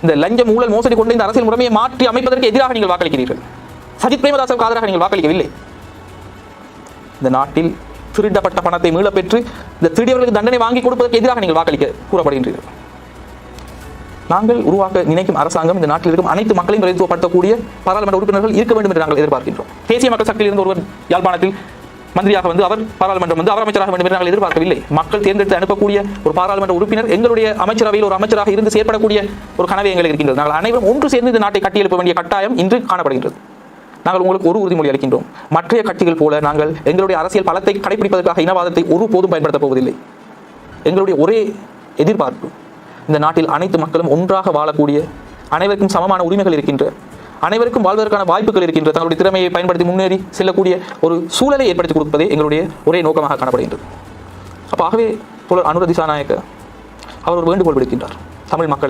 இந்த லஞ்சம் ஊழல் மோசடி கொண்டு இந்த அரசியல் முறையை மாற்றி அமைப்பதற்கு எதிராக நீங்கள் வாக்களிக்கிறீர்கள். சஜித் பிரேமதாசவுக்கு ஆதரவாக நீங்கள் வாக்களிக்கவில்லை. இந்த நாட்டில் திருடப்பட்ட பணத்தை மீளப் பெற்று இந்த திருடியவர்களுக்கு தண்டனை வாங்கி கொடுப்பதற்கு எதிராக நீங்கள் வாக்களிக்க கூறப்படுகின்றீர்கள். நாங்கள் உருவாக்க நினைக்கும் அரசாங்கம் இந்த நாட்டில் இருக்கும் அனைத்து மக்களையும் பிரதித்துவப்படுத்தக்கூடிய பாராளுமன்ற உறுப்பினர்கள் இருக்க வேண்டும் என்று நாங்கள் எதிர்பார்க்கின்றோம். தேசிய மக்கள் சக்தியில் இருந்து ஒருவர் யாழ்ப்பாணத்தில் மந்திரியாக வந்து அவர் பாராளுமன்றம் வந்து அவர் அமைச்சராக வேண்டும் என்று நாங்கள் எதிர்பார்க்கவில்லை. மக்கள் தேர்ந்தெடுத்து அனுப்பக்கூடிய ஒரு பாராளுமன்ற உறுப்பினர் எங்களுடைய அமைச்சரவையில் ஒரு அமைச்சராக இருந்து செயற்படக்கூடிய ஒரு கனவு எங்களுக்கு இருக்கின்றது. நாங்கள் அனைவரும் ஒன்று சேர்ந்து இந்த நாட்டை கட்டியெழுப்ப வேண்டிய கட்டாயம் இன்று காணப்படுகின்றது. நாங்கள் உங்களுக்கு ஒரு உறுதிமொழி அளிக்கின்றோம். மற்ற கட்சிகள் போல நாங்கள் எங்களுடைய அரசியல் பலத்தை கடைபிடிப்பதற்காக இனவாதத்தை ஒருபோதும் பயன்படுத்தப் போவதில்லை. எங்களுடைய ஒரே எதிர்பார்ப்பு இந்த நாட்டில் அனைத்து மக்களும் ஒன்றாக வாழக்கூடிய, அனைவருக்கும் சமமான உரிமைகள் இருக்கின்ற, அனைவருக்கும் வாழ்வதற்கான வாய்ப்புகள் இருக்கின்ற, தங்களுடைய திறமையை பயன்படுத்தி முன்னேறி செல்லக்கூடிய ஒரு சூழலை ஏற்படுத்தி கொடுப்பதே எங்களுடைய ஒரே நோக்கமாக காணப்படுகின்றது. ஆகவே தோழர் அனுர திசாநாயக்க அவர் ஒரு வேண்டுகோள் விடுக்கின்றார் தமிழ் மக்களை.